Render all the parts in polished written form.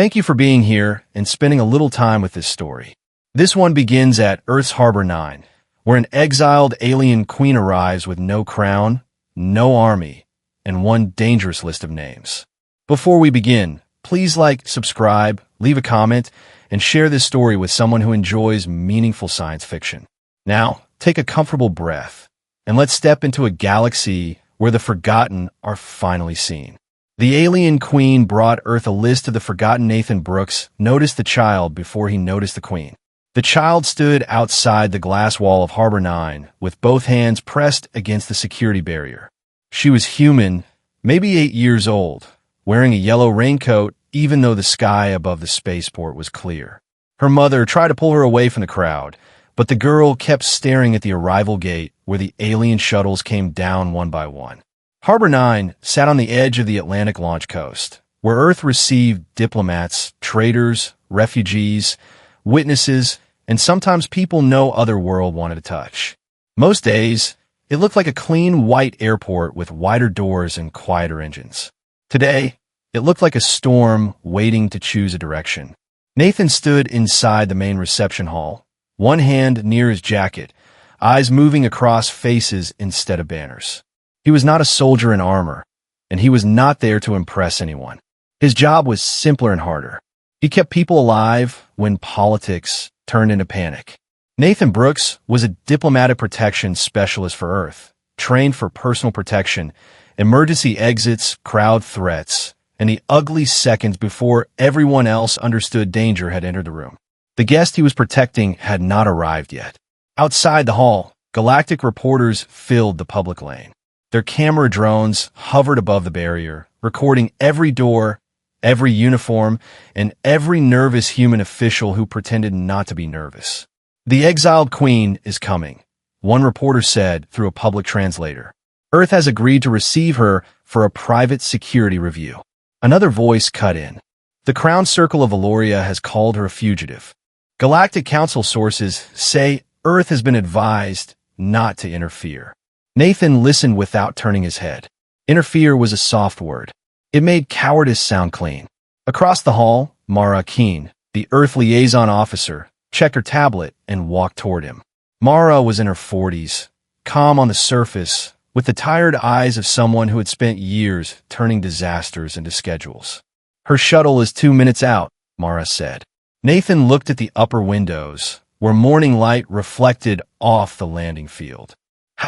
Thank you for being here and spending a little time with this story. This one begins at Earth's Harbor 9, where an exiled alien queen arrives with no crown, no army, and one dangerous list of names. Before we begin, please like, subscribe, leave a comment, and share this story with someone who enjoys meaningful science fiction. Now, take a comfortable breath, and let's step into a galaxy where the forgotten are finally seen. The alien queen brought Earth a list of the forgotten. Nathan Brooks noticed the child before he noticed the queen. The child stood outside the glass wall of Harbor 9 with both hands pressed against the security barrier. She was human, maybe 8 years old, wearing a yellow raincoat even though the sky above the spaceport was clear. Her mother tried to pull her away from the crowd, but the girl kept staring at the arrival gate where the alien shuttles came down one by one. Harbor 9 sat on the edge of the Atlantic launch coast, where Earth received diplomats, traders, refugees, witnesses, and sometimes people no other world wanted to touch. Most days, it looked like a clean white airport with wider doors and quieter engines. Today, it looked like a storm waiting to choose a direction. Nathan stood inside the main reception hall, one hand near his jacket, eyes moving across faces instead of banners. He was not a soldier in armor, and he was not there to impress anyone. His job was simpler and harder. He kept people alive when politics turned into panic. Nathan Brooks was a diplomatic protection specialist for Earth, trained for personal protection, emergency exits, crowd threats, and the ugly seconds before everyone else understood danger had entered the room. The guest he was protecting had not arrived yet. Outside the hall, galactic reporters filled the public lane. Their camera drones hovered above the barrier, recording every door, every uniform, and every nervous human official who pretended not to be nervous. "The exiled queen is coming," one reporter said through a public translator. "Earth has agreed to receive her for a private security review." Another voice cut in. "The Crown Circle of Valoria has called her a fugitive." Galactic Council sources say Earth has been advised not to interfere. Nathan listened without turning his head. Interfere was a soft word. It made cowardice sound clean. Across the hall, Mara Keene, the Earth liaison officer, checked her tablet and walked toward him. Mara was in her 40s, calm on the surface, with the tired eyes of someone who had spent years turning disasters into schedules. "Her shuttle is 2 minutes out," Mara said. Nathan looked at the upper windows, where morning light reflected off the landing field.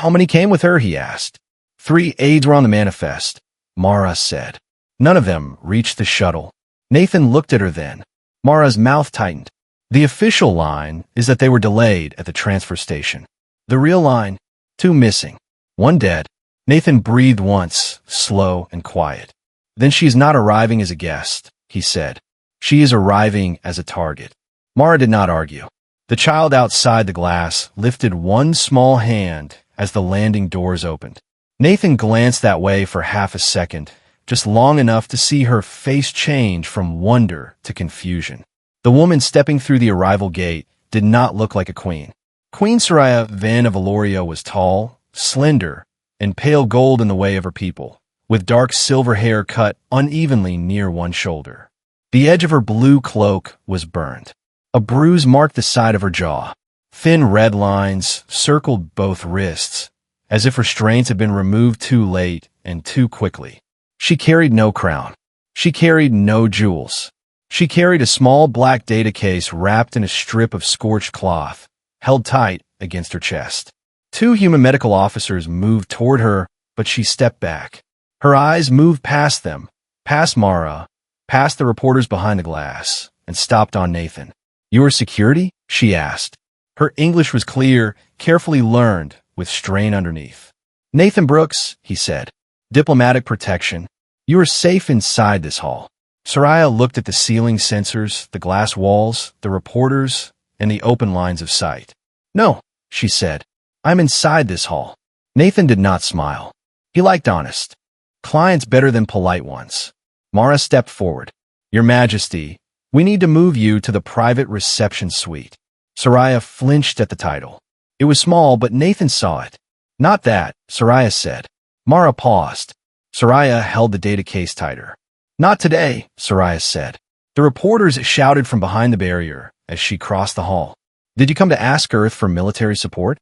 "How many came with her?" he asked. 3 aides were on the manifest," Mara said. "None of them reached the shuttle." Nathan looked at her then. Mara's mouth tightened. "The official line is that they were delayed at the transfer station. The real line, 2 missing, 1 dead." Nathan breathed once, slow and quiet. "Then she's not arriving as a guest," he said. "She is arriving as a target." Mara did not argue. The child outside the glass lifted one small hand as the landing doors opened. Nathan glanced that way for half a second, just long enough to see her face change from wonder to confusion. The woman stepping through the arrival gate did not look like a queen. Queen Soraya Van of Valoria was tall, slender, and pale gold in the way of her people, with dark silver hair cut unevenly near one shoulder. The edge of her blue cloak was burned. A bruise marked the side of her jaw. Thin red lines circled both wrists, as if restraints had been removed too late and too quickly. She carried no crown. She carried no jewels. She carried a small black data case wrapped in a strip of scorched cloth, held tight against her chest. 2 human medical officers moved toward her, but she stepped back. Her eyes moved past them, past Mara, past the reporters behind the glass, and stopped on Nathan. "Your security?" she asked. Her English was clear, carefully learned, with strain underneath. "Nathan Brooks," he said. "Diplomatic protection. You are safe inside this hall." Soraya looked at the ceiling sensors, the glass walls, the reporters, and the open lines of sight. "No," she said. "I'm inside this hall." Nathan did not smile. He liked honest clients better than polite ones. Mara stepped forward. "Your Majesty, we need to move you to the private reception suite." Soraya flinched at the title. It was small, but Nathan saw it. "Not that," Soraya said. Mara paused. Soraya held the data case tighter. "Not today," Soraya said. The reporters shouted from behind the barrier as she crossed the hall. Did you come to ask Earth for military support?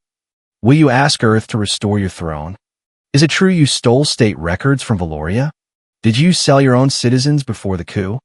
Will you ask Earth to restore your throne? Is it true you stole state records from Valoria? Did you sell your own citizens before the coup?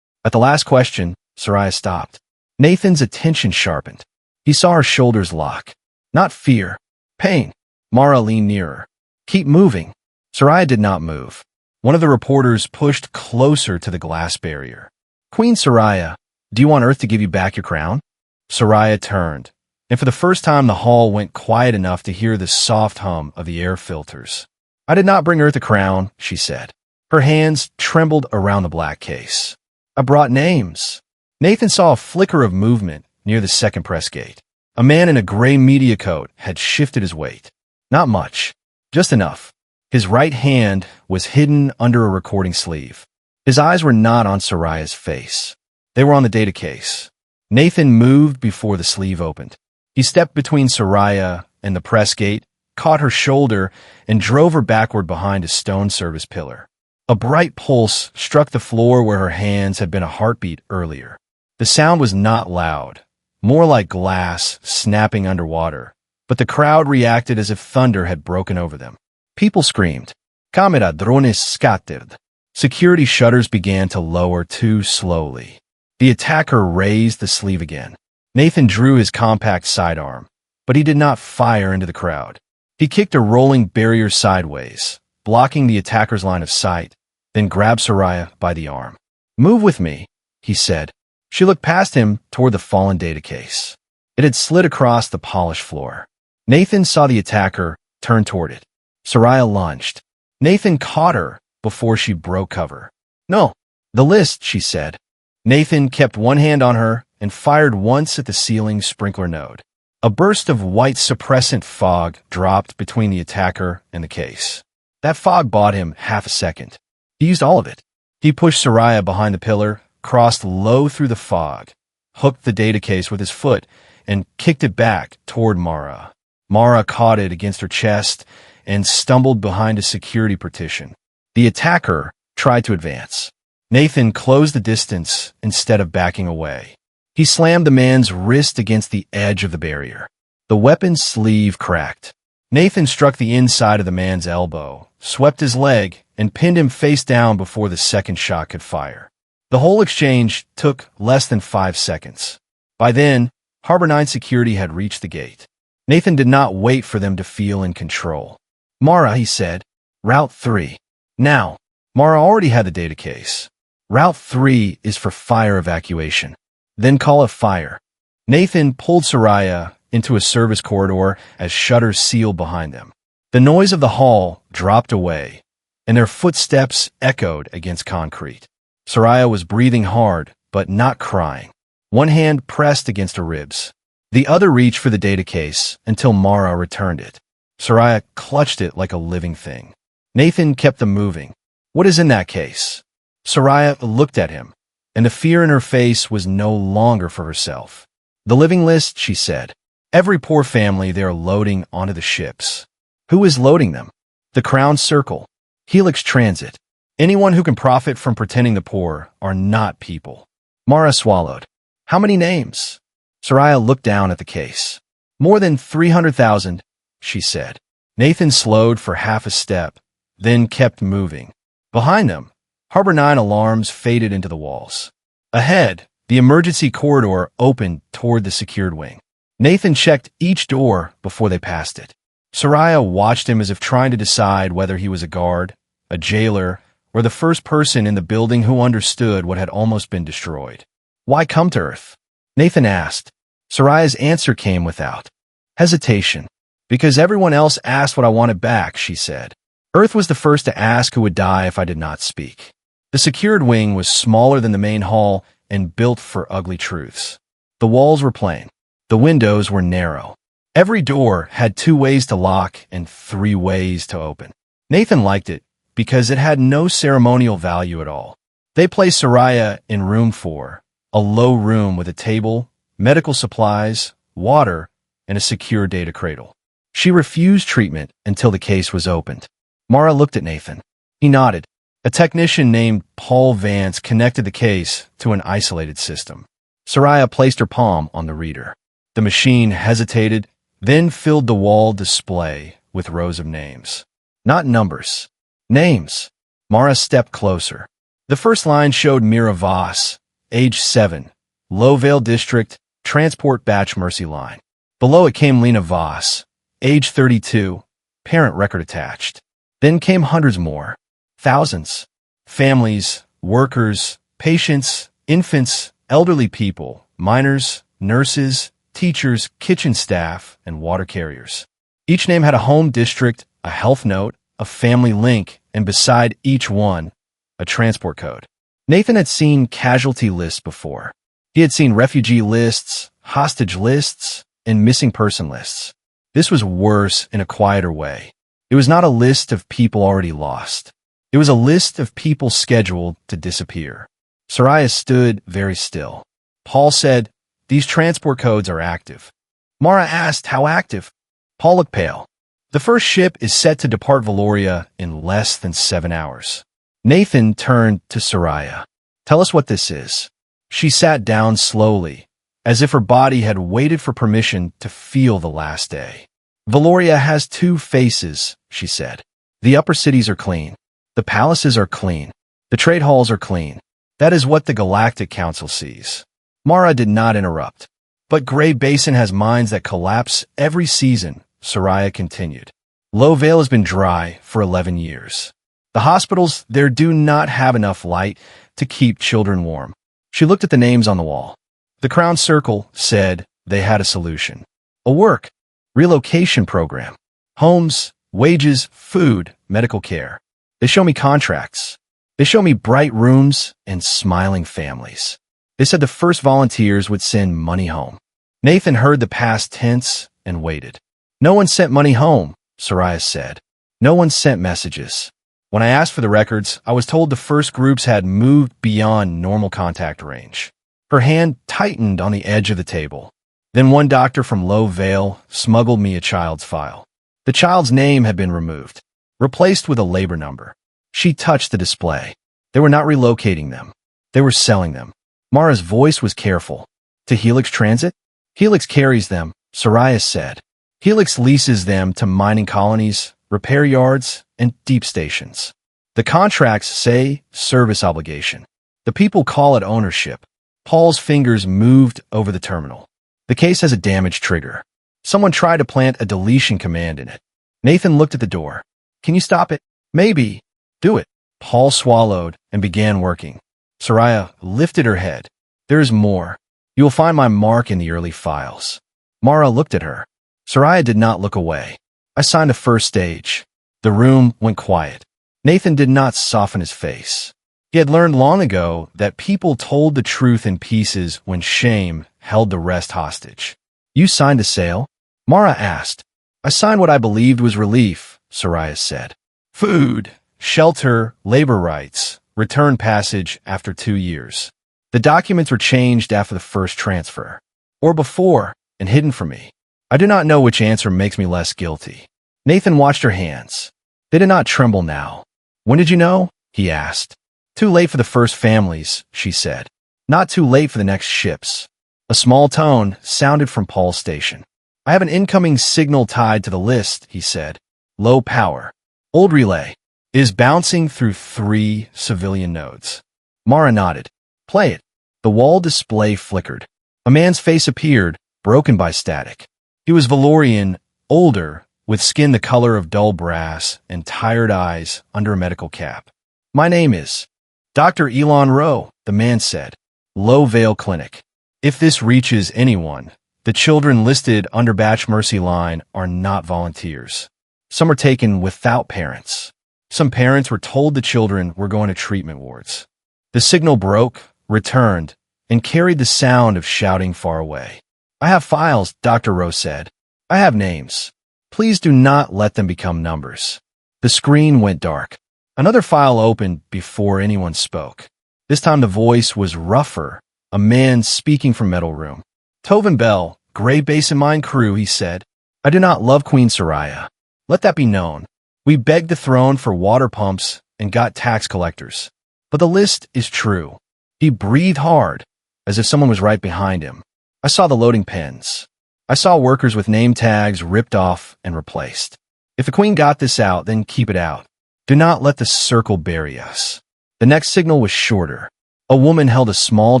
At the last question, Soraya stopped. Nathan's attention sharpened. He saw her shoulders lock. Not fear, pain. Mara leaned nearer. Keep moving. Soraya did not move. One of the reporters pushed closer to the glass barrier. Queen Soraya, do you want Earth to give you back your crown? Soraya turned, and for the first time the hall went quiet enough to hear the soft hum of the air filters. I did not bring Earth a crown, she said. Her hands trembled around the black case. I brought names. Nathan saw a flicker of movement near the second press gate. A man in a gray media coat had shifted his weight. Not much, just enough. His right hand was hidden under a recording sleeve. His eyes were not on Soraya's face. They were on the data case. Nathan moved before the sleeve opened. He stepped between Soraya and the press gate, caught her shoulder, and drove her backward behind a stone service pillar. A bright pulse struck the floor where her hands had been a heartbeat earlier. The sound was not loud, more like glass snapping underwater, but the crowd reacted as if thunder had broken over them. People screamed, "Camera drones scattered." Security shutters began to lower too slowly. The attacker raised the sleeve again. Nathan drew his compact sidearm, but he did not fire into the crowd. He kicked a rolling barrier sideways, blocking the attacker's line of sight, then grabbed Soraya by the arm. "Move with me," he said. She looked past him toward the fallen data case. It had slid across the polished floor. Nathan saw the attacker turn toward it. Soraya lunged. Nathan caught her before she broke cover. "No, the list," she said. Nathan kept one hand on her and fired once at the ceiling sprinkler node. A burst of white suppressant fog dropped between the attacker and the case. That fog bought him half a second. He used all of it. He pushed Soraya behind the pillar, crossed low through the fog, hooked the data case with his foot, and kicked it back toward Mara. Mara caught it against her chest and stumbled behind a security partition. The attacker tried to advance. Nathan closed the distance instead of backing away. He slammed the man's wrist against the edge of the barrier. The weapon's sleeve cracked. Nathan struck the inside of the man's elbow, swept his leg, and pinned him face down before the second shot could fire. The whole exchange took less than 5 seconds. By then, Harbor 9 security had reached the gate. Nathan did not wait for them to feel in control. "Mara," he said, "Route 3. Now." Mara already had the data case. "Route 3 is for fire evacuation. Then call it fire." Nathan pulled Soraya into a service corridor as shutters sealed behind them. The noise of the hall dropped away, and their footsteps echoed against concrete. Soraya was breathing hard, but not crying. One hand pressed against her ribs. The other reached for the data case until Mara returned it. Soraya clutched it like a living thing. Nathan kept them moving. "What is in that case?" Soraya looked at him, and the fear in her face was no longer for herself. "The living list," she said. "Every poor family they are loading onto the ships." "Who is loading them?" "The Crown Circle. Helix Transit. Anyone who can profit from pretending the poor are not people." Mara swallowed. "How many names?" Soraya looked down at the case. "More than 300,000, she said. Nathan slowed for half a step, then kept moving. Behind them, Harbor 9 alarms faded into the walls. Ahead, the emergency corridor opened toward the secured wing. Nathan checked each door before they passed it. Soraya watched him as if trying to decide whether he was a guard, a jailer, or the first person in the building who understood what had almost been destroyed. "Why come to Earth?" Nathan asked. Soraya's answer came without hesitation. "Because everyone else asked what I wanted back," she said. Earth was the first to ask who would die if I did not speak. The secured wing was smaller than the main hall and built for ugly truths. The walls were plain. The windows were narrow. Every door had 2 ways to lock and 3 ways to open. Nathan liked it because it had no ceremonial value at all. They placed Soraya in room 4, a low room with a table, medical supplies, water, and a secure data cradle. She refused treatment until the case was opened. Mara looked at Nathan. He nodded. A technician named Paul Vance connected the case to an isolated system. Soraya placed her palm on the reader. The machine hesitated, then filled the wall display with rows of names. Not numbers. Names. Mara stepped closer. The first line showed Mira Voss, age 7, Lowvale District, Transport Batch Mercy Line. Below it came Lena Voss, age 32, parent record attached. Then came hundreds more. Thousands. Families, workers, patients, infants, elderly people, minors, nurses, teachers, kitchen staff, and water carriers. Each name had a home district, a health note, a family link, and beside each one, a transport code. Nathan had seen casualty lists before. He had seen refugee lists, hostage lists, and missing person lists. This was worse in a quieter way. It was not a list of people already lost. It was a list of people scheduled to disappear. Soraya stood very still. Paul said, "These transport codes are active." Mara asked, "How active?" Paul looked pale. "The first ship is set to depart Valoria in less than 7 hours." Nathan turned to Soraya. "Tell us what this is." She sat down slowly, as if her body had waited for permission to feel the last day. "Valoria has 2 faces," she said. "The upper cities are clean. The palaces are clean. The trade halls are clean. That is what the Galactic Council sees." Mara did not interrupt. "But Grey Basin has mines that collapse every season," Soraya continued. "Lowvale has been dry for 11 years. The hospitals there do not have enough light to keep children warm." She looked at the names on the wall. The Crown Circle said they had a solution. A work, relocation program. Homes, wages, food, medical care. They show me contracts. They show me bright rooms and smiling families. They said the first volunteers would send money home. Nathan heard the past tense and waited. "No one sent money home," Soraya said. "No one sent messages. When I asked for the records, I was told the first groups had moved beyond normal contact range." Her hand tightened on the edge of the table. "Then one doctor from Low Vale smuggled me a child's file. The child's name had been removed, replaced with a labor number. She touched the display. They were not relocating them. They were selling them." Mara's voice was careful. "To Helix Transit?" "Helix carries them," Soraya said. "Helix leases them to mining colonies, repair yards, and deep stations. The contracts say service obligation. The people call it ownership." Paul's fingers moved over the terminal. "The case has a damage trigger. Someone tried to plant a deletion command in it." Nathan looked at the door. "Can you stop it?" "Maybe. Do it." Paul swallowed and began working. Soraya lifted her head. "There is more. You will find my mark in the early files." Mara looked at her. Soraya did not look away. "I signed the first stage." The room went quiet. Nathan did not soften his face. He had learned long ago that people told the truth in pieces when shame held the rest hostage. "You signed the sale?" Mara asked. "I signed what I believed was relief," Soraya said. "Food, shelter, labor rights, return passage after 2 years. The documents were changed after the first transfer. Or before, and hidden from me. I do not know which answer makes me less guilty." Nathan watched her hands. They did not tremble now. "When did you know?" he asked. "Too late for the first families," she said. "Not too late for the next ships." A small tone sounded from Paul's station. "I have an incoming signal tied to the list," he said. "Low power. Old relay. It is bouncing through 3 civilian nodes." Mara nodded. "Play it." The wall display flickered. A man's face appeared, broken by static. He was Valorian, older, with skin the color of dull brass and tired eyes under a medical cap. "My name is Dr. Elon Rowe," the man said. "Low Vale Clinic. If this reaches anyone, the children listed under Batch Mercy Line are not volunteers. Some are taken without parents. Some parents were told the children were going to treatment wards." The signal broke, returned, and carried the sound of shouting far away. "I have files," Dr. Rowe said. "I have names. Please do not let them become numbers." The screen went dark. Another file opened before anyone spoke. This time the voice was rougher, a man speaking from Metal Room. "Tovin Bell, Grey Basin Mine Crew," he said. "I do not love Queen Soraya. Let that be known. We begged the throne for water pumps and got tax collectors. But the list is true. He breathed hard, as if someone was right behind him. I saw the loading pens. I saw workers with name tags ripped off and replaced. If the Queen got this out, then keep it out. Do not let the circle bury us. The next signal was shorter. A woman held a small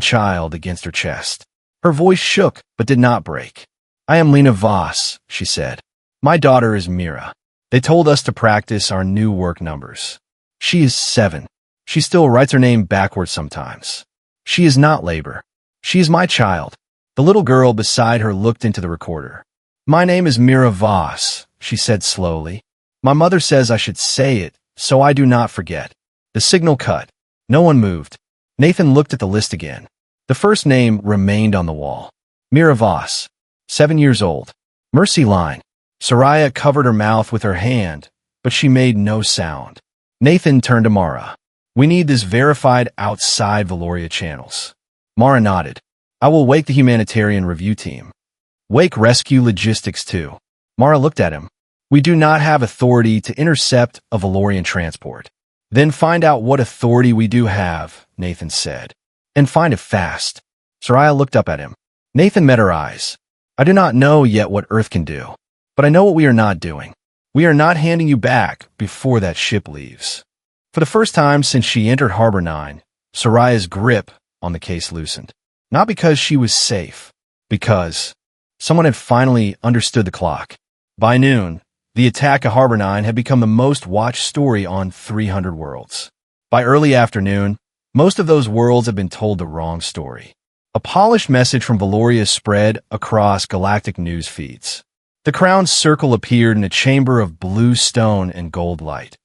child against her chest. Her voice shook, but did not break. I am Lena Voss, she said. My daughter is Mira. They told us to practice our new work numbers. She is 7. She still writes her name backwards sometimes. She is not labor. She is my child. The little girl beside her looked into the recorder. My name is Mira Voss, she said slowly. My mother says I should say it, so I do not forget. The signal cut. No one moved. Nathan looked at the list again. The first name remained on the wall. Mira Voss, 7 years old. Mercy line. Soraya covered her mouth with her hand, but she made no sound. Nathan turned to Mara. We need this verified outside Valoria channels. Mara nodded. I will wake the humanitarian review team. Wake rescue logistics too. Mara looked at him. We do not have authority to intercept a Valorian transport. Then find out what authority we do have, Nathan said. And find it fast. Soraya looked up at him. Nathan met her eyes. I do not know yet what Earth can do, but I know what we are not doing. We are not handing you back before that ship leaves. For the first time since she entered Harbor 9, Soraya's grip on the case loosened. Not because she was safe, because someone had finally understood the clock. By noon, the attack at Harbor 9 had become the most watched story on 300 worlds. By early afternoon, most of those worlds had been told the wrong story. A polished message from Valoria spread across galactic news feeds. The crowned circle appeared in a chamber of blue stone and gold light.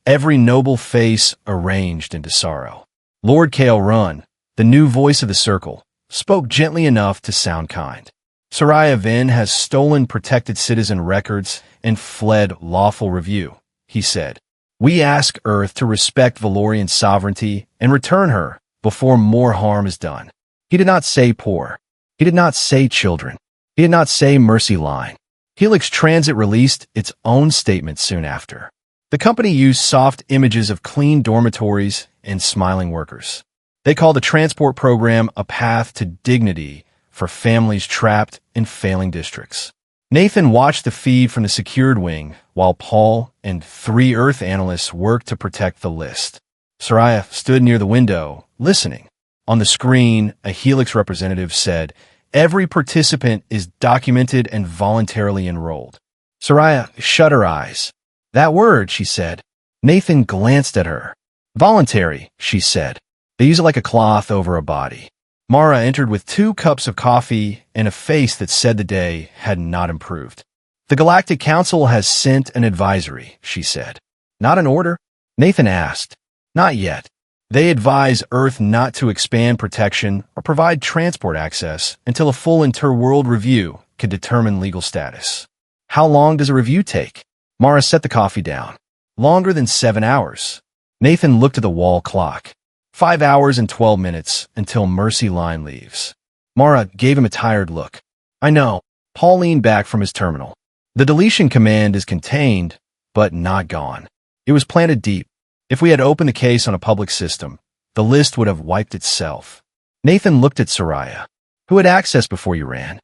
Every noble face arranged into sorrow. Lord Kale Run, the new voice of the circle, spoke gently enough to sound kind. Soraya Vin has stolen protected citizen records and fled lawful review, he said. We ask Earth to respect Valorian sovereignty and return her before more harm is done. He did not say poor. He did not say children. He did not say mercy line. Helix Transit released its own statement soon after. The company used soft images of clean dormitories and smiling workers. They call the transport program a path to dignity for families trapped in failing districts. Nathan watched the feed from the secured wing while Paul and 3 Earth analysts worked to protect the list. Soraya stood near the window, listening. On the screen, a Helix representative said, every participant is documented and voluntarily enrolled. Soraya shut her eyes. That word, she said. Nathan glanced at her. Voluntary, she said. They use it like a cloth over a body. Mara entered with 2 cups of coffee and a face that said the day had not improved. The Galactic Council has sent an advisory, she said. Not an order? Nathan asked. Not yet. They advise Earth not to expand protection or provide transport access until a full interworld review can determine legal status. How long does a review take? Mara set the coffee down. Longer than 7 hours. Nathan looked at the wall clock. 5 hours and 12 minutes until Mercy Line leaves. Mara gave him a tired look. I know. Paul leaned back from his terminal. The deletion command is contained, but not gone. It was planted deep. If we had opened the case on a public system, the list would have wiped itself. Nathan looked at Soraya. Who had access before you ran?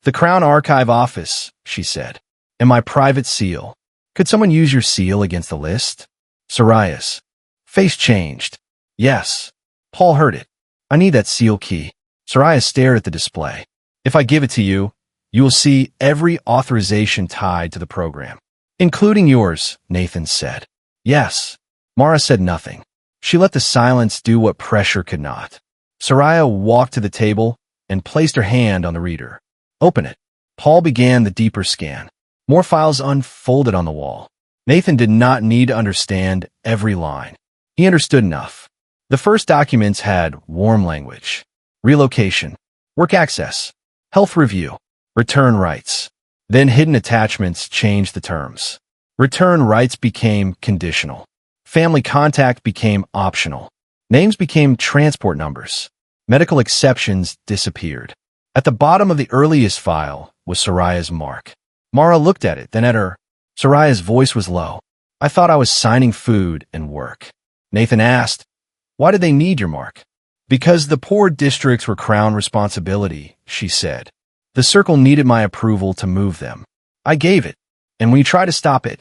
The Crown Archive Office, she said. And my private seal. Could someone use your seal against the list? Soraya's face changed. Yes. Paul heard it. I need that seal key. Soraya stared at the display. If I give it to you, you will see every authorization tied to the program. Including yours, Nathan said. Yes. Mara said nothing. She let the silence do what pressure could not. Soraya walked to the table and placed her hand on the reader. Open it. Paul began the deeper scan. More files unfolded on the wall. Nathan did not need to understand every line. He understood enough. The first documents had warm language, relocation, work access, health review, return rights. Then hidden attachments changed the terms. Return rights became conditional. Family contact became optional. Names became transport numbers. Medical exceptions disappeared. At the bottom of the earliest file was Soraya's mark. Mara looked at it, then at her. Soraya's voice was low. I thought I was signing food and work. Nathan asked. Why did they need your mark? Because the poor districts were Crown responsibility, she said. The circle needed my approval to move them. I gave it, and when you try to stop it,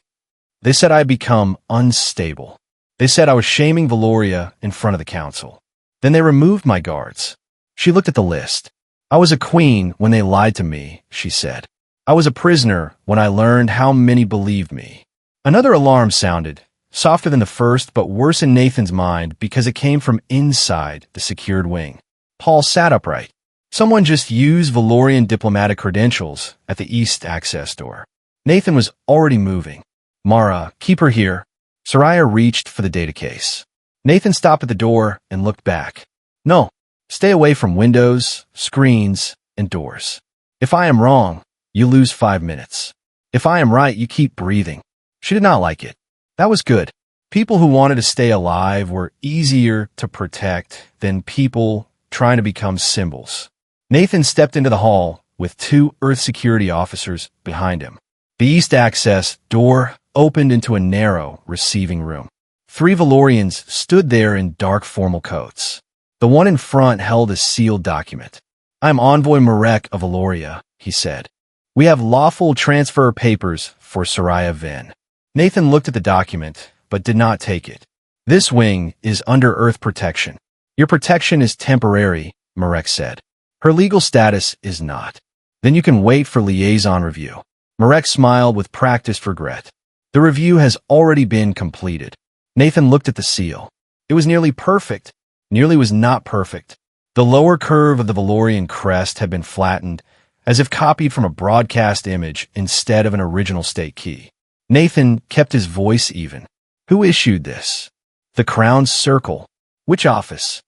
they said I had become unstable. They said I was shaming Valoria in front of the council. Then they removed my guards. She looked at the list. I was a queen when they lied to me, she said. I was a prisoner when I learned how many believed me. Another alarm sounded, softer than the first but worse in Nathan's mind because it came from inside the secured wing. Paul sat upright. Someone just used Valorian diplomatic credentials at the east access door. Nathan was already moving. Mara, keep her here. Soraya reached for the data case. Nathan stopped at the door and looked back. No, stay away from windows, screens, and doors. If I am wrong, you lose 5 minutes. If I am right, you keep breathing. She did not like it. That was good. People who wanted to stay alive were easier to protect than people trying to become symbols. Nathan stepped into the hall with 2 Earth security officers behind him. The east access door opened into a narrow receiving room. 3 Valorians stood there in dark formal coats. The one in front held a sealed document. I'm Envoy Marek of Valoria, he said. We have lawful transfer papers for Soraya Vin. Nathan looked at the document, but did not take it. This wing is under Earth protection. Your protection is temporary, Marek said. Her legal status is not. Then you can wait for liaison review. Marek smiled with practiced regret. The review has already been completed. Nathan looked at the seal. It was nearly perfect. Nearly was not perfect. The lower curve of the Valorian crest had been flattened, as if copied from a broadcast image instead of an original state key. Nathan kept his voice even. Who issued this? The Crown's Circle. Which office?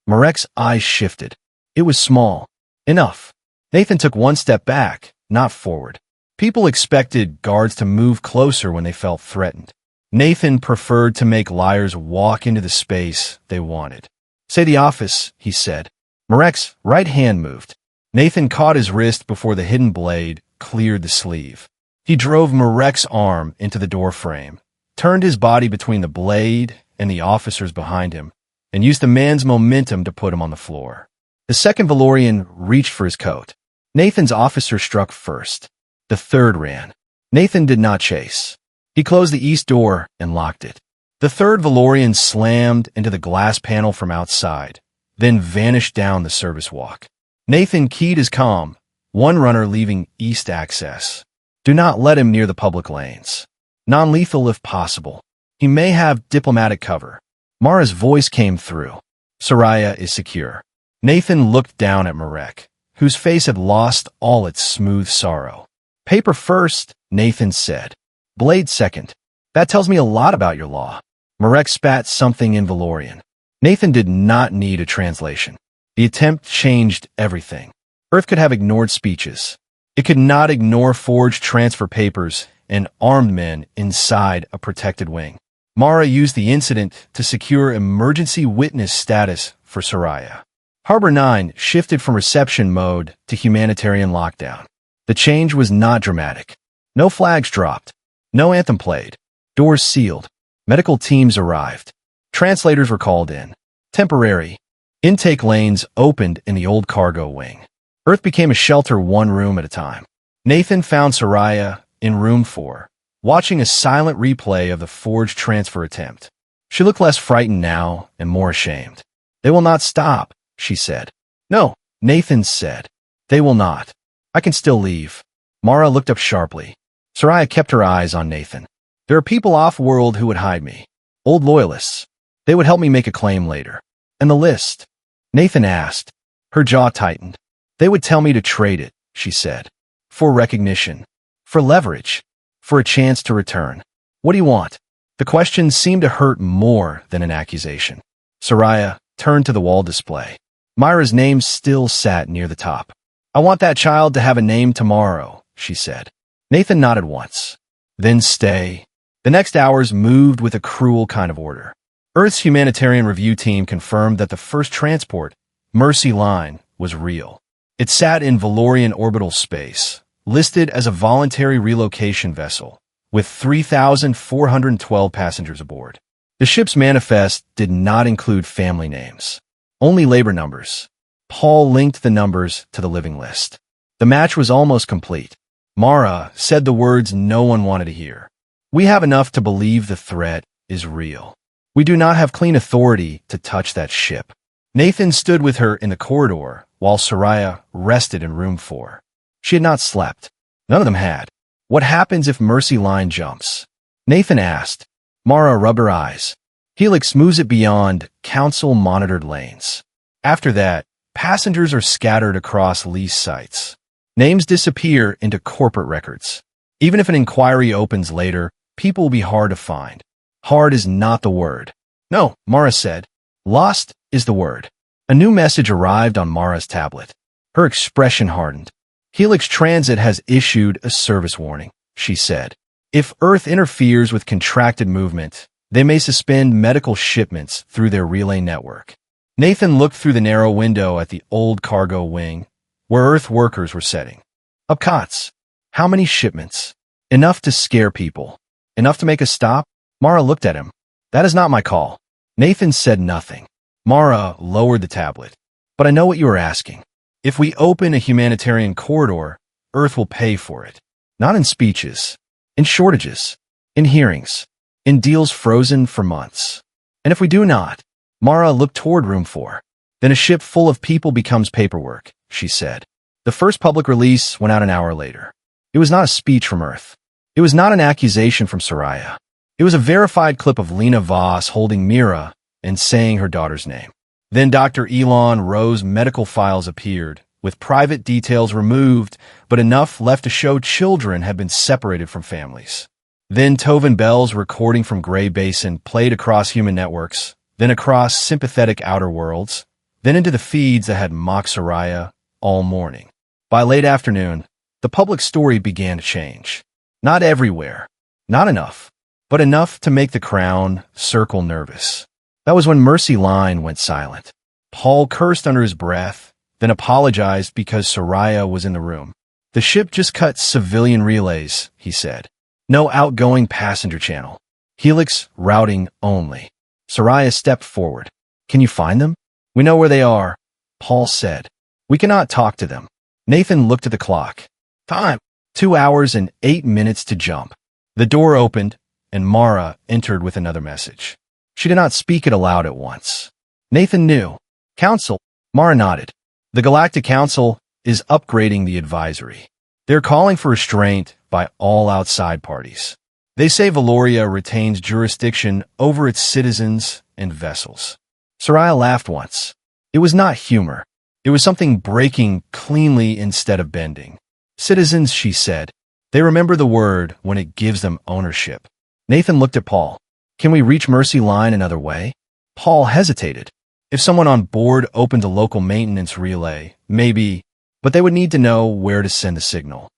Marek's eyes shifted. It was small. Enough. Nathan took 1 step back, not forward. People expected guards to move closer when they felt threatened. Nathan preferred to make liars walk into the space they wanted. Say the office, he said. Marek's right hand moved. Nathan caught his wrist before the hidden blade cleared the sleeve. He drove Marek's arm into the doorframe, turned his body between the blade and the officers behind him, and used the man's momentum to put him on the floor. The second Valorian reached for his coat. Nathan's officer struck first. The third ran. Nathan did not chase. He closed the east door and locked it. The third Valorian slammed into the glass panel from outside, then vanished down the service walk. Nathan keyed his comm, 1 runner leaving east access. Do not let him near the public lanes. Non-lethal if possible. He may have diplomatic cover. Mara's voice came through. Soraya is secure. Nathan looked down at Marek, whose face had lost all its smooth sorrow. Paper first, Nathan said. Blade second. That tells me a lot about your law. Marek spat something in Valorian. Nathan did not need a translation. The attempt changed everything. Earth could have ignored speeches. It could not ignore forged transfer papers and armed men inside a protected wing. Mara used the incident to secure emergency witness status for Soraya. Harbor 9 shifted from reception mode to humanitarian lockdown. The change was not dramatic. No flags dropped. No anthem played. Doors sealed. Medical teams arrived. Translators were called in. Temporary. Intake lanes opened in the old cargo wing. Earth became a shelter 1 room at a time. Nathan found Soraya in room 4, watching a silent replay of the forged transfer attempt. She looked less frightened now and more ashamed. They will not stop, she said. No, Nathan said. They will not. I can still leave. Mara looked up sharply. Soraya kept her eyes on Nathan. There are people off-world who would hide me. Old loyalists. They would help me make a claim later. And the list? Nathan asked. Her jaw tightened. They would tell me to trade it, she said. For recognition. For leverage. For a chance to return. What do you want? The question seemed to hurt more than an accusation. Soraya turned to the wall display. Myra's name still sat near the top. I want that child to have a name tomorrow, she said. Nathan nodded once. Then stay. The next hours moved with a cruel kind of order. Earth's humanitarian review team confirmed that the first transport, Mercy Line, was real. It sat in Valorian orbital space, listed as a voluntary relocation vessel, with 3,412 passengers aboard. The ship's manifest did not include family names, only labor numbers. Paul linked the numbers to the living list. The match was almost complete. Mara said the words no one wanted to hear. We have enough to believe the threat is real. We do not have clean authority to touch that ship. Nathan stood with her in the corridor while Soraya rested in room 4. She had not slept. None of them had. What happens if Mercy Line jumps? Nathan asked. Mara rubbed her eyes. Helix moves it beyond council-monitored lanes. After that, passengers are scattered across lease sites. Names disappear into corporate records. Even if an inquiry opens later, people will be hard to find. Hard is not the word. No, Mara said. Lost is the word. A new message arrived on Mara's tablet. Her expression hardened. Helix Transit has issued a service warning, she said. If Earth interferes with contracted movement, they may suspend medical shipments through their relay network. Nathan looked through the narrow window at the old cargo wing, where Earth workers were setting up cots. How many shipments? Enough to scare people. Enough to make a stop? Mara looked at him. That is not my call. Nathan said nothing. Mara lowered the tablet. But I know what you are asking. If we open a humanitarian corridor, Earth will pay for it. Not in speeches. In shortages. In hearings. In deals frozen for months. And if we do not, Mara looked toward room 4. Then a ship full of people becomes paperwork, she said. The first public release went out an hour later. It was not a speech from Earth. It was not an accusation from Soraya. It was a verified clip of Lena Voss holding Mira and saying her daughter's name. Then Dr. Elon Rowe's medical files appeared, with private details removed, but enough left to show children had been separated from families. Then Tovin Bell's recording from Grey Basin played across human networks, then across sympathetic outer worlds, then into the feeds that had mocked Soraya all morning. By late afternoon, the public story began to change. Not everywhere, not enough, but enough to make the Crown Circle nervous. That was when Mercy Line went silent. Paul cursed under his breath, then apologized because Soraya was in the room. The ship just cut civilian relays, he said. No outgoing passenger channel. Helix routing only. Soraya stepped forward. Can you find them? We know where they are, Paul said. We cannot talk to them. Nathan looked at the clock. Time. 2 hours and 8 minutes to jump. The door opened, and Mara entered with another message. She did not speak it aloud at once. Nathan knew. Council. Mara nodded. The Galactic Council is upgrading the advisory. They're calling for restraint by all outside parties. They say Valoria retains jurisdiction over its citizens and vessels. Soraya laughed once. It was not humor. It was something breaking cleanly instead of bending. Citizens, she said. They remember the word when it gives them ownership. Nathan looked at Paul. Can we reach Mercy Line another way? Paul hesitated. If someone on board opened a local maintenance relay, maybe, but they would need to know where to send the signal.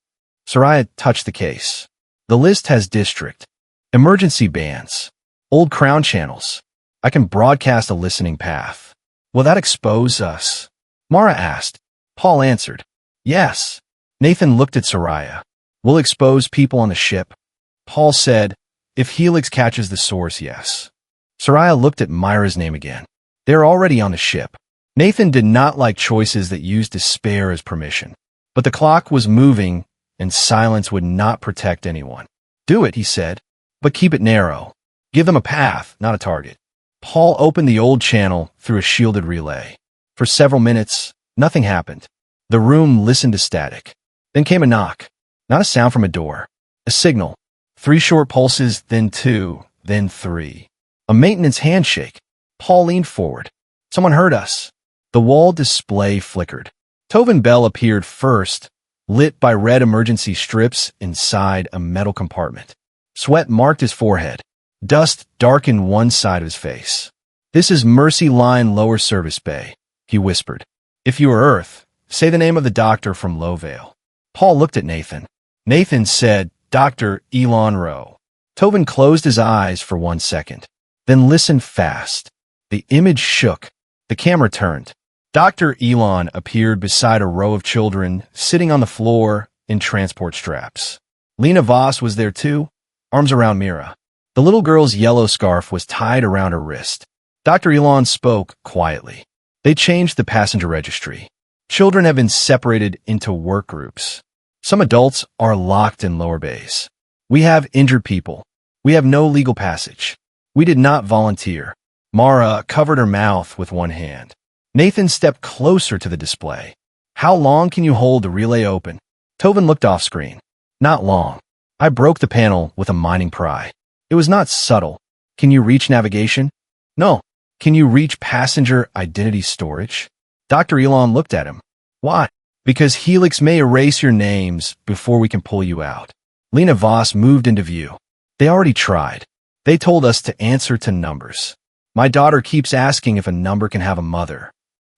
Soraya touched the case. The list has district, emergency bands, old crown channels. I can broadcast a listening path. Will that expose us? Mara asked. Paul answered. Yes. Nathan looked at Soraya. We'll expose people on the ship. Paul said, if Helix catches the source, yes. Soraya looked at Myra's name again. They're already on the ship. Nathan did not like choices that used despair as permission. But the clock was moving, and silence would not protect anyone. Do it, he said, but keep it narrow. Give them a path, not a target. Paul opened the old channel through a shielded relay. For several minutes, nothing happened. The room listened to static. Then came a knock. Not a sound from a door. A signal. 3 short pulses, then 2, then 3. A maintenance handshake. Paul leaned forward. Someone heard us. The wall display flickered. Tovin Bell appeared first, lit by red emergency strips inside a metal compartment. Sweat marked his forehead. Dust darkened one side of his face. This is Mercy Line Lower Service Bay, he whispered. If you are Earth, say the name of the doctor from Lowvale. Paul looked at Nathan. Nathan said, Dr. Elon Rowe. Tovin closed his eyes for 1 second, then listened fast. The image shook. The camera turned. Dr. Elon appeared beside a row of children sitting on the floor in transport straps. Lena Voss was there too, arms around Mira. The little girl's yellow scarf was tied around her wrist. Dr. Elon spoke quietly. They changed the passenger registry. Children have been separated into work groups. Some adults are locked in lower bays. We have injured people. We have no legal passage. We did not volunteer. Mara covered her mouth with one hand. Nathan stepped closer to the display. How long can you hold the relay open? Tovin looked off screen. Not long. I broke the panel with a mining pry. It was not subtle. Can you reach navigation? No. Can you reach passenger identity storage? Dr. Elon looked at him. Why? Because Helix may erase your names before we can pull you out. Lena Voss moved into view. They already tried. They told us to answer to numbers. My daughter keeps asking if a number can have a mother.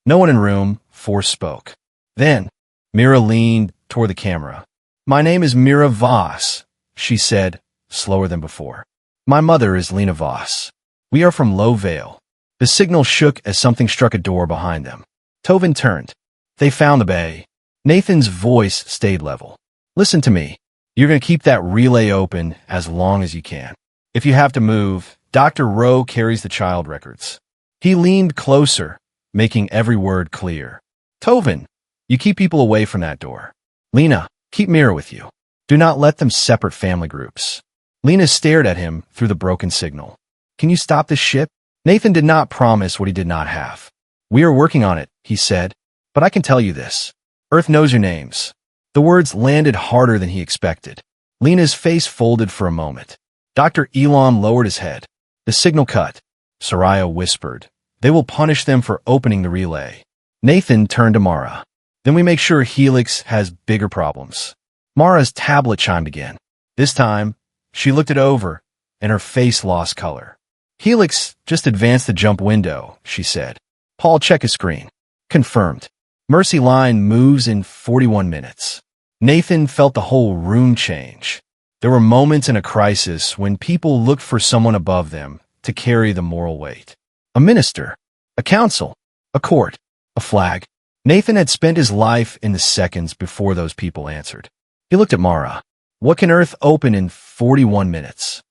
No one in room 4 spoke. Then, Mira leaned toward the camera. My name is Mira Voss, she said, slower than before. My mother is Lena Voss. We are from Low Vale. The signal shook as something struck a door behind them. Tovin turned. They found the bay. Nathan's voice stayed level. Listen to me. You're going to keep that relay open as long as you can. If you have to move, Dr. Rowe carries the child records. He leaned closer, making every word clear. Tovin, you keep people away from that door. Lena, keep Mira with you. Do not let them separate family groups. Lena stared at him through the broken signal. Can you stop this ship? Nathan did not promise what he did not have. We are working on it, he said, but I can tell you this. Earth knows your names. The words landed harder than he expected. Lena's face folded for a moment. Dr. Elon lowered his head. The signal cut. Soraya whispered. They will punish them for opening the relay. Nathan turned to Mara. Then we make sure Helix has bigger problems. Mara's tablet chimed again. This time, she looked it over, and her face lost color. Helix just advanced the jump window, she said. Paul, check his screen. Confirmed. Mercy line moves in 41 minutes. Nathan felt the whole room change. There were moments in a crisis when people looked for someone above them to carry the moral weight. A minister, a council, a court, a flag. Nathan had spent his life in the seconds before those people answered. He looked at Mara. What can Earth open in 41 minutes?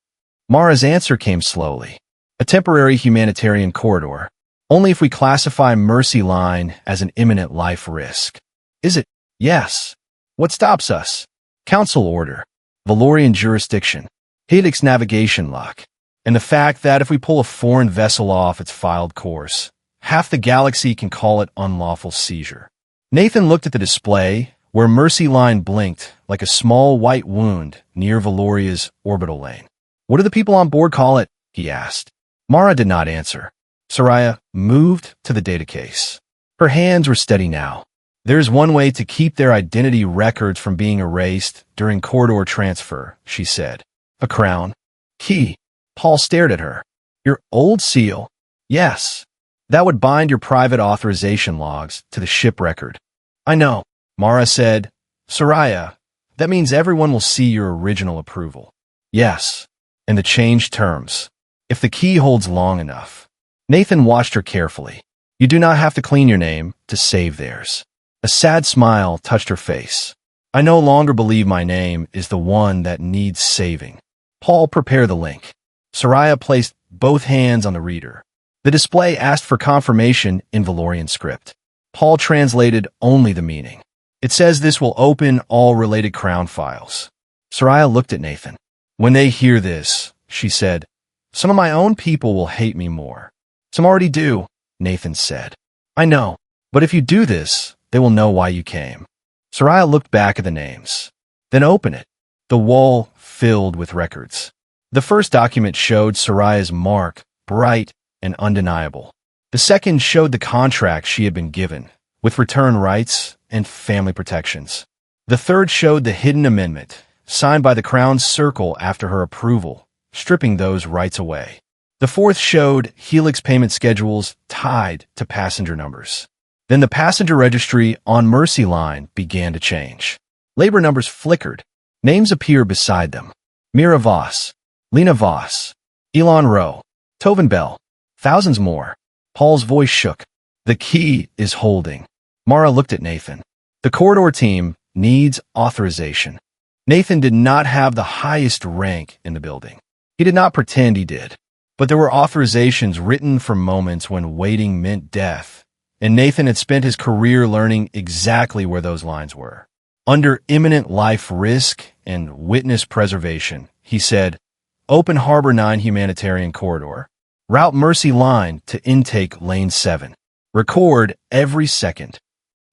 Mara's answer came slowly. A temporary humanitarian corridor. Only if we classify Mercy Line as an imminent life risk. Is it? Yes. What stops us? Council order. Valorian jurisdiction. Helix navigation lock. And the fact that if we pull a foreign vessel off its filed course, half the galaxy can call it unlawful seizure. Nathan looked at the display, where Mercy Line blinked like a small white wound near Valoria's orbital lane. What do the people on board call it? He asked. Mara did not answer. Soraya moved to the data case. Her hands were steady now. There's one way to keep their identity records from being erased during corridor transfer, she said. A crown. Key. Paul stared at her. Your old seal? Yes. That would bind your private authorization logs to the ship record. I know, Mara said. Soraya, that means everyone will see your original approval. Yes. And the changed terms. If the key holds long enough. Nathan watched her carefully. You do not have to clean your name to save theirs. A sad smile touched her face. I no longer believe my name is the one that needs saving. Paul, prepare the link. Soraya placed both hands on the reader. The display asked for confirmation in Valorian script. Paul translated only the meaning. It says this will open all related crown files. Soraya looked at Nathan. When they hear this, she said, some of my own people will hate me more. Some already do, Nathan said. I know, but if you do this, they will know why you came. Soraya looked back at the names. Then open it. The wall filled with records. The first document showed Soraya's mark, bright and undeniable. The second showed the contract she had been given, with return rights and family protections. The third showed the hidden amendment, signed by the Crown Circle after her approval, stripping those rights away. The fourth showed Helix payment schedules tied to passenger numbers. Then the passenger registry on Mercy Line began to change. Labor numbers flickered. Names appeared beside them. Mira Voss, Lena Voss, Elon Rowe, Tovin Bell, thousands more. Paul's voice shook. The key is holding. Mara looked at Nathan. The corridor team needs authorization. Nathan did not have the highest rank in the building. He did not pretend he did. But there were authorizations written for moments when waiting meant death, and Nathan had spent his career learning exactly where those lines were. Under imminent life risk and witness preservation, he said, "Open Harbor 9 Humanitarian Corridor. Route Mercy Line to Intake Lane 7. Record every second."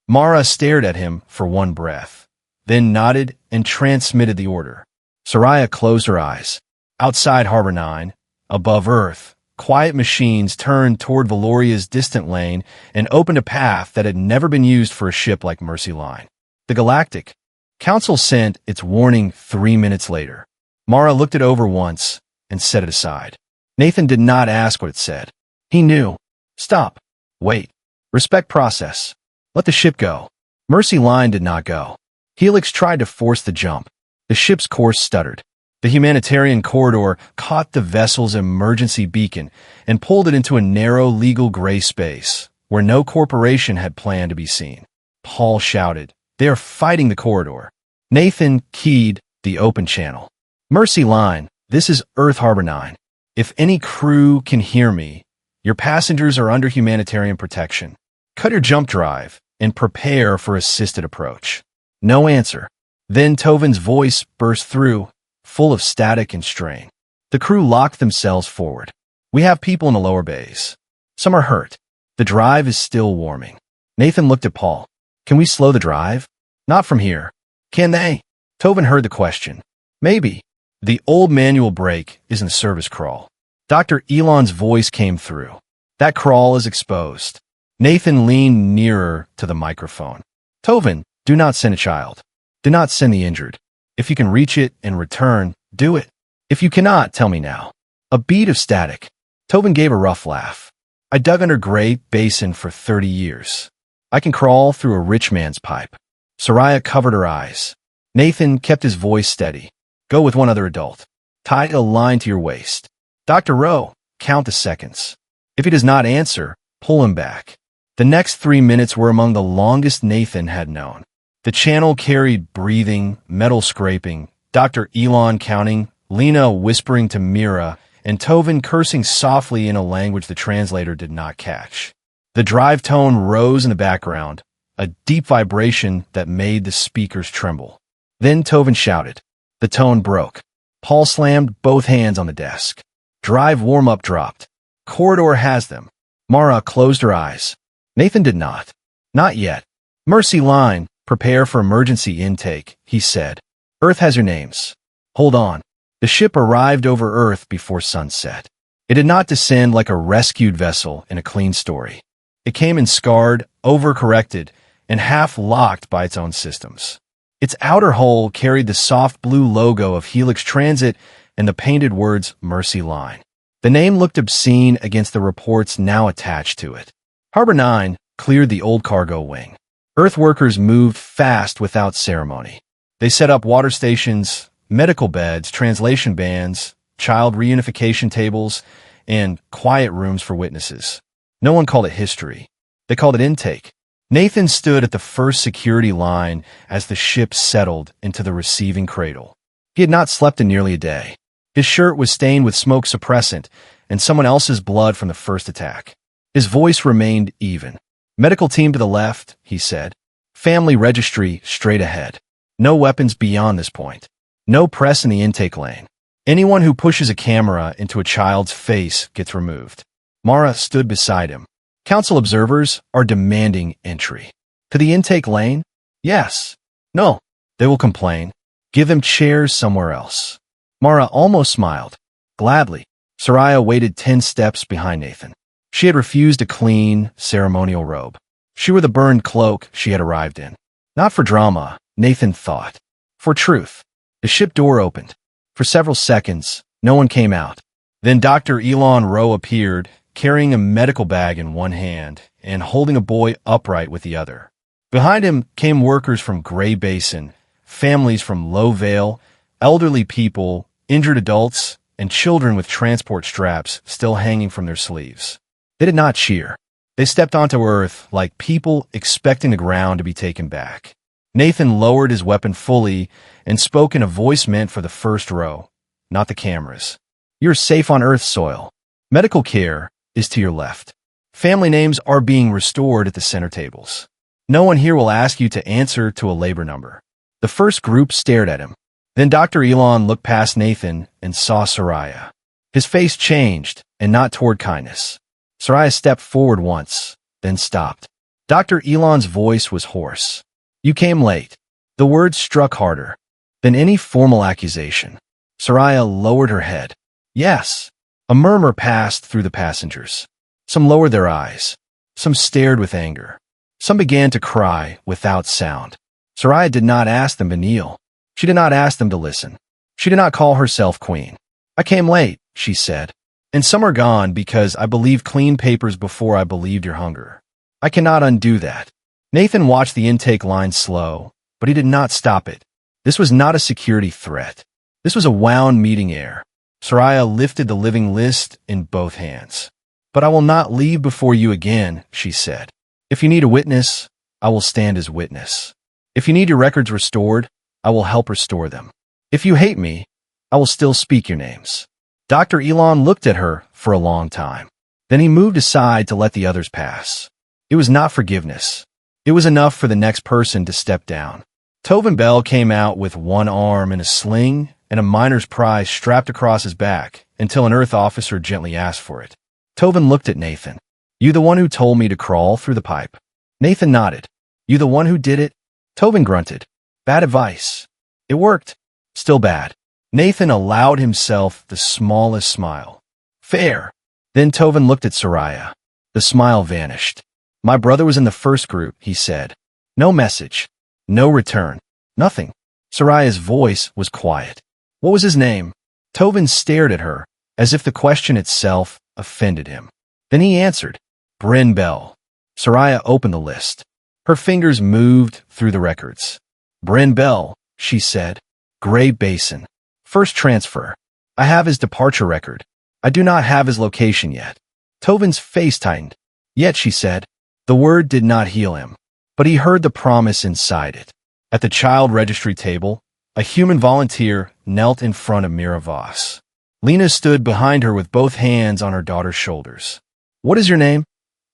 Mara stared at him for one breath, then nodded and transmitted the order. Soraya closed her eyes. Outside Harbor 9, above Earth, quiet machines turned toward Valoria's distant lane and opened a path that had never been used for a ship like Mercy Line. The Galactic Council sent its warning 3 minutes later. Mara looked it over once and set it aside. Nathan did not ask what it said. He knew. Stop. Wait. Respect process. Let the ship go. Mercy Line did not go. Helix tried to force the jump. The ship's course stuttered. The humanitarian corridor caught the vessel's emergency beacon and pulled it into a narrow legal gray space where no corporation had planned to be seen. Paul shouted, "They are fighting the corridor." Nathan keyed the open channel. "Mercy Line, this is Earth Harbor 9. If any crew can hear me, your passengers are under humanitarian protection. Cut your jump drive and prepare for assisted approach." No answer. Then Tovin's voice burst through, full of static and strain. The crew locked themselves forward. "We have people in the lower bays. Some are hurt. The drive is still warming." Nathan looked at Paul. "Can we slow the drive?" "Not from here." "Can they?" Tovin heard the question. "Maybe. The old manual brake is in the service crawl." Dr. Elon's voice came through. "That crawl is exposed." Nathan leaned nearer to the microphone. "Tovin, do not send a child. Do not send the injured. If you can reach it and return, do it. If you cannot, tell me now." A beat of static. Tovin gave a rough laugh. "I dug under Great Basin for 30 years. I can crawl through a rich man's pipe." Soraya covered her eyes. Nathan kept his voice steady. "Go with one other adult. Tie a line to your waist. Dr. Rowe, count the seconds. If he does not answer, pull him back." The next 3 minutes were among the longest Nathan had known. The channel carried breathing, metal scraping, Dr. Elon counting, Lena whispering to Mira, and Tovin cursing softly in a language the translator did not catch. The drive tone rose in the background, a deep vibration that made the speakers tremble. Then Tovin shouted. The tone broke. Paul slammed both hands on the desk. Drive warm-up dropped. "Corridor has them." Mara closed her eyes. Nathan did not. "Not yet. Mercy Line, prepare for emergency intake," he said. "Earth has your names. Hold on." The ship arrived over Earth before sunset. It did not descend like a rescued vessel in a clean story. It came in scarred, overcorrected, and half-locked by its own systems. Its outer hull carried the soft blue logo of Helix Transit and the painted words Mercy Line. The name looked obscene against the reports now attached to it. Harbor 9 cleared the old cargo wing. Earth workers moved fast without ceremony. They set up water stations, medical beds, translation bands, child reunification tables, and quiet rooms for witnesses. No one called it history. They called it intake. Nathan stood at the first security line as the ship settled into the receiving cradle. He had not slept in nearly a day. His shirt was stained with smoke suppressant and someone else's blood from the first attack. His voice remained even. "Medical team to the left," he said. "Family registry straight ahead. No weapons beyond this point. No press in the intake lane. Anyone who pushes a camera into a child's face gets removed." Mara stood beside him. "Council observers are demanding entry." "To the intake lane?" "Yes." "No." "They will complain. Give them chairs somewhere else." Mara almost smiled. "Gladly." Soraya waited 10 steps behind Nathan. She had refused a clean, ceremonial robe. She wore the burned cloak she had arrived in. Not for drama, Nathan thought. For truth. The ship door opened. For several seconds, no one came out. Then Dr. Elon Rowe appeared, carrying a medical bag in one hand and holding a boy upright with the other. Behind him came workers from Gray Basin, families from Low Vale, elderly people, injured adults, and children with transport straps still hanging from their sleeves. They did not cheer. They stepped onto Earth like people expecting the ground to be taken back. Nathan lowered his weapon fully and spoke in a voice meant for the first row, not the cameras. You're safe on Earth's soil. Medical care is to your left. Family names are being restored at the center tables. No one here will ask you to answer to a labor number. The first group stared at him. Then Dr. Elon looked past Nathan and saw Soraya. His face changed, and not toward kindness. Soraya stepped forward once, then stopped. Dr. Elon's voice was hoarse. You came late. The words struck harder than any formal accusation. Soraya lowered her head. Yes. A murmur passed through the passengers. Some lowered their eyes. Some stared with anger. Some began to cry without sound. Soraya did not ask them to kneel. She did not ask them to listen. She did not call herself queen. I came late, she said. And some are gone because I believed clean papers before I believed your hunger. I cannot undo that. Nathan watched the intake line slow, but he did not stop it. This was not a security threat. This was a wound meeting air. Soraya lifted the living list in both hands. But I will not leave before you again, she said. If you need a witness, I will stand as witness. If you need your records restored, I will help restore them. If you hate me, I will still speak your names. Dr. Elon looked at her for a long time. Then he moved aside to let the others pass. It was not forgiveness. It was enough for the next person to step down. Tovin Bell came out with one arm in a sling and a miner's prize strapped across his back until an Earth officer gently asked for it. Tovin looked at Nathan. You the one who told me to crawl through the pipe? Nathan nodded. You the one who did it? Tovin grunted. Bad advice. It worked. Still bad. Nathan allowed himself the smallest smile. Fair. Then Tovin looked at Soraya. The smile vanished. My brother was in the first group, he said. No message. No return. Nothing. Soraya's voice was quiet. What was his name? Tovin stared at her, as if the question itself offended him. Then he answered. Bryn Bell. Soraya opened the list. Her fingers moved through the records. Bryn Bell, she said. Gray Basin. First transfer. I have his departure record. I do not have his location yet. Tovin's face tightened. Yet, she said. The word did not heal him. But he heard the promise inside it. At the child registry table, a human volunteer knelt in front of Mira Voss. Lena stood behind her with both hands on her daughter's shoulders. What is your name?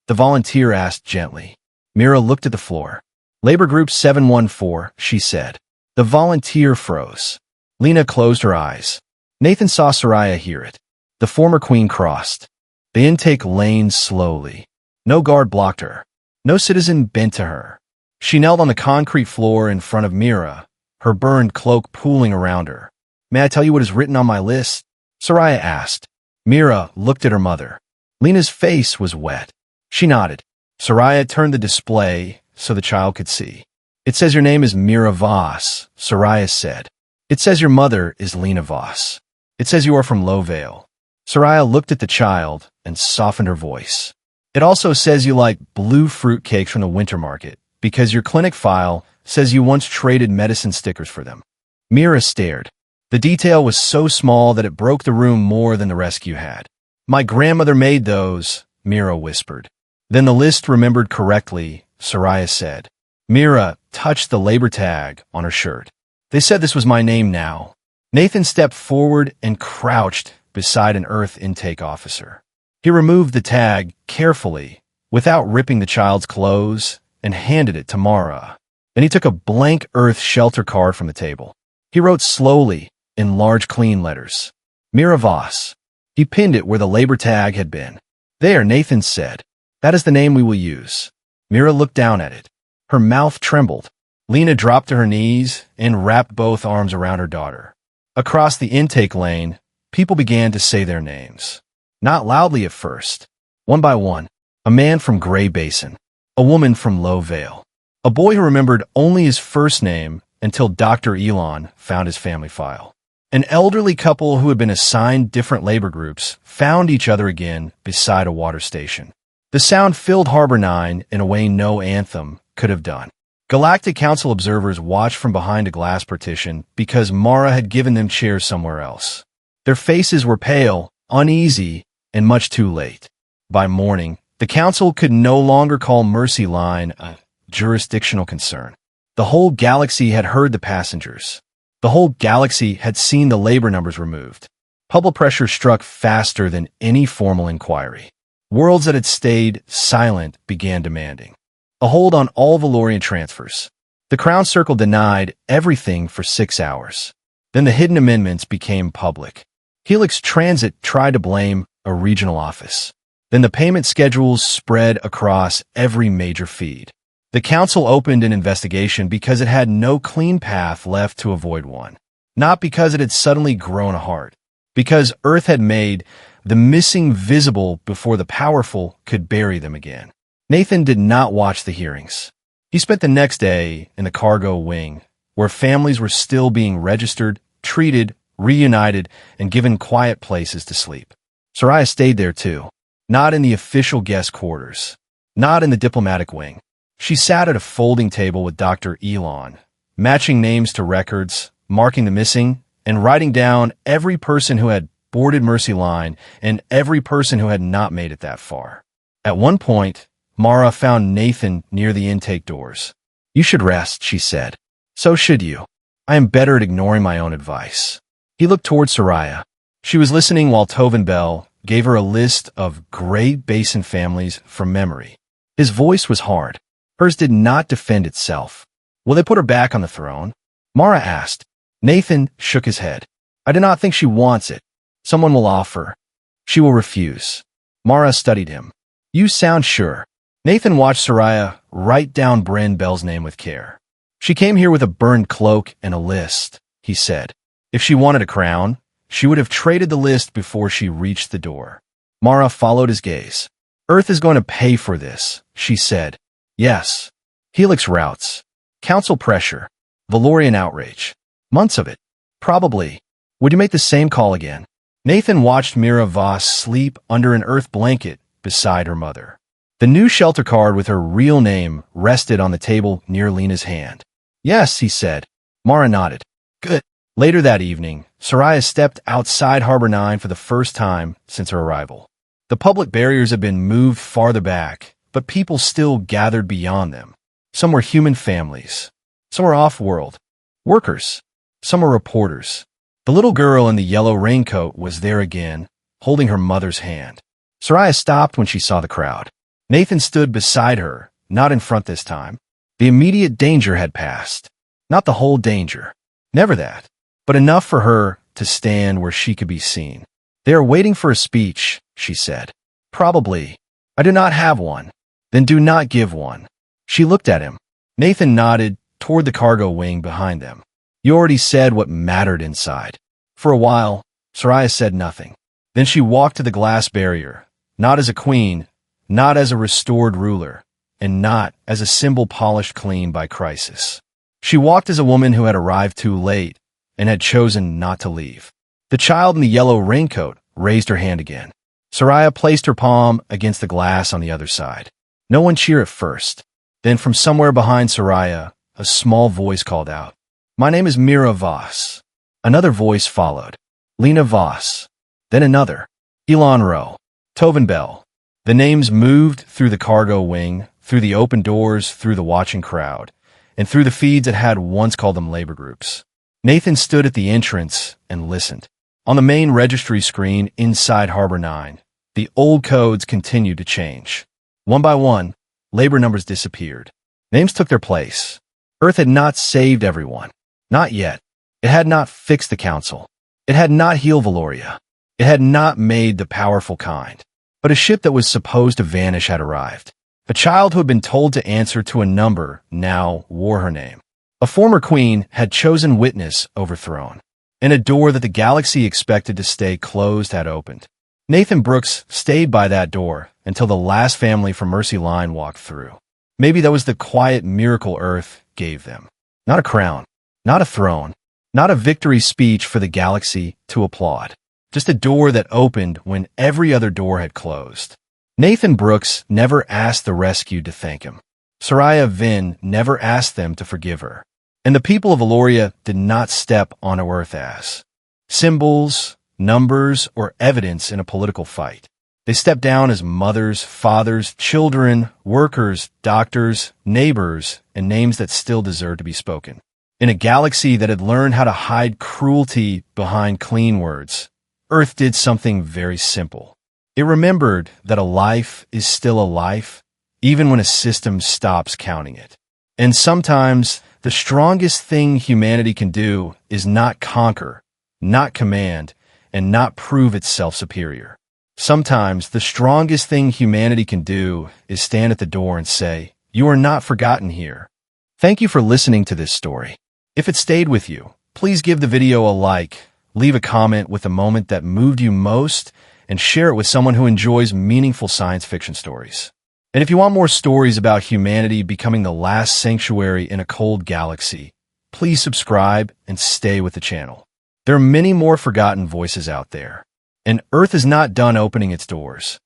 The volunteer asked gently. Mira looked at the floor. Labor Group 714, she said. The volunteer froze. Lena closed her eyes. Nathan saw Soraya hear it. The former queen crossed. The intake lane slowly. No guard blocked her. No citizen bent to her. She knelt on the concrete floor in front of Mira, her burned cloak pooling around her. May I tell you what is written on my list? Soraya asked. Mira looked at her mother. Lena's face was wet. She nodded. Soraya turned the display so the child could see. It says your name is Mira Voss, Soraya said. It says your mother is Lena Voss. It says you are from Lowvale. Soraya looked at the child and softened her voice. It also says you like blue fruit cakes from the winter market because your clinic file says you once traded medicine stickers for them. Mira stared. The detail was so small that it broke the room more than the rescue had. My grandmother made those, Mira whispered. Then the list remembered correctly, Soraya said. Mira touched the labor tag on her shirt. They said this was my name now. Nathan stepped forward and crouched beside an Earth intake officer. He removed the tag carefully, without ripping the child's clothes, and handed it to Mara. Then he took a blank Earth shelter card from the table. He wrote slowly, in large clean letters, Mira Voss. He pinned it where the labor tag had been. There, Nathan said. That is the name we will use. Mira looked down at it. Her mouth trembled. Lena dropped to her knees and wrapped both arms around her daughter. Across the intake lane, people began to say their names. Not loudly at first. One by one. A man from Gray Basin. A woman from Lowvale. A boy who remembered only his first name until Dr. Elon found his family file. An elderly couple who had been assigned different labor groups found each other again beside a water station. The sound filled Harbor 9 in a way no anthem could have done. Galactic Council observers watched from behind a glass partition because Mara had given them chairs somewhere else. Their faces were pale, uneasy, and much too late. By morning, the council could no longer call Mercy Line a jurisdictional concern. The whole galaxy had heard the passengers. The whole galaxy had seen the labor numbers removed. Public pressure struck faster than any formal inquiry. Worlds that had stayed silent began demanding a hold on all Valorian transfers. The Crown Circle denied everything for 6 hours. Then the hidden amendments became public. Helix Transit tried to blame a regional office. Then the payment schedules spread across every major feed. The council opened an investigation because it had no clean path left to avoid one. Not because it had suddenly grown a heart. Because Earth had made the missing visible before the powerful could bury them again. Nathan did not watch the hearings. He spent the next day in the cargo wing, where families were still being registered, treated, reunited, and given quiet places to sleep. Soraya stayed there too. Not in the official guest quarters. Not in the diplomatic wing. She sat at a folding table with Dr. Elon, matching names to records, marking the missing, and writing down every person who had boarded Mercy Line and every person who had not made it that far. At one point, Mara found Nathan near the intake doors. "You should rest," she said. "So should you. I am better at ignoring my own advice." He looked toward Soraya. She was listening while Tovin Bell gave her a list of Great Basin families from memory. His voice was hard. Hers did not defend itself. "Will they put her back on the throne?" Mara asked. Nathan shook his head. "I do not think she wants it. Someone will offer. She will refuse." Mara studied him. "You sound sure." Nathan watched Soraya write down Bren Bell's name with care. "She came here with a burned cloak and a list," he said. "If she wanted a crown, she would have traded the list before she reached the door." Mara followed his gaze. "Earth is going to pay for this," she said. "Yes. Helix routes. Council pressure. Valorian outrage. Months of it. Probably. Would you make the same call again?" Nathan watched Mira Voss sleep under an earth blanket beside her mother. The new shelter card with her real name rested on the table near Lena's hand. "Yes," he said. Mara nodded. "Good." Later that evening, Soraya stepped outside Harbor 9 for the first time since her arrival. The public barriers had been moved farther back, but people still gathered beyond them. Some were human families. Some were off-world. Workers. Some were reporters. The little girl in the yellow raincoat was there again, holding her mother's hand. Soraya stopped when she saw the crowd. Nathan stood beside her, not in front this time. The immediate danger had passed. Not the whole danger. Never that. But enough for her to stand where she could be seen. "They are waiting for a speech," she said. "Probably. I do not have one." "Then do not give one." She looked at him. Nathan nodded toward the cargo wing behind them. "You already said what mattered inside." For a while, Soraya said nothing. Then she walked to the glass barrier, not as a queen, not as a restored ruler, and not as a symbol polished clean by crisis. She walked as a woman who had arrived too late and had chosen not to leave. The child in the yellow raincoat raised her hand again. Soraya placed her palm against the glass on the other side. No one cheered at first. Then from somewhere behind Soraya, a small voice called out, "My name is Mira Voss." Another voice followed. "Lena Voss." Then another. "Elon Rowe." "Tovin Bell." The names moved through the cargo wing, through the open doors, through the watching crowd, and through the feeds that had once called them labor groups. Nathan stood at the entrance and listened. On the main registry screen inside Harbor 9, the old codes continued to change. One by one, labor numbers disappeared. Names took their place. Earth had not saved everyone. Not yet. It had not fixed the council. It had not healed Valoria. It had not made the powerful kind. But a ship that was supposed to vanish had arrived. A child who had been told to answer to a number now wore her name. A former queen had chosen witness overthrown, and a door that the galaxy expected to stay closed had opened. Nathan Brooks stayed by that door until the last family from Mercy Line walked through. Maybe that was the quiet miracle Earth gave them. Not a crown, not a throne, not a victory speech for the galaxy to applaud. Just a door that opened when every other door had closed. Nathan Brooks never asked the rescued to thank him. Soraya Vin never asked them to forgive her. And the people of Valoria did not step onto Earth as symbols, numbers, or evidence in a political fight. They stepped down as mothers, fathers, children, workers, doctors, neighbors, and names that still deserve to be spoken. In a galaxy that had learned how to hide cruelty behind clean words, Earth did something very simple. It remembered that a life is still a life, even when a system stops counting it. And sometimes, the strongest thing humanity can do is not conquer, not command, and not prove itself superior. Sometimes, the strongest thing humanity can do is stand at the door and say, "You are not forgotten here." Thank you for listening to this story. If it stayed with you, please give the video a like, leave a comment with a moment that moved you most, and share it with someone who enjoys meaningful science fiction stories. And if you want more stories about humanity becoming the last sanctuary in a cold galaxy, please subscribe and stay with the channel. There are many more forgotten voices out there, and Earth is not done opening its doors.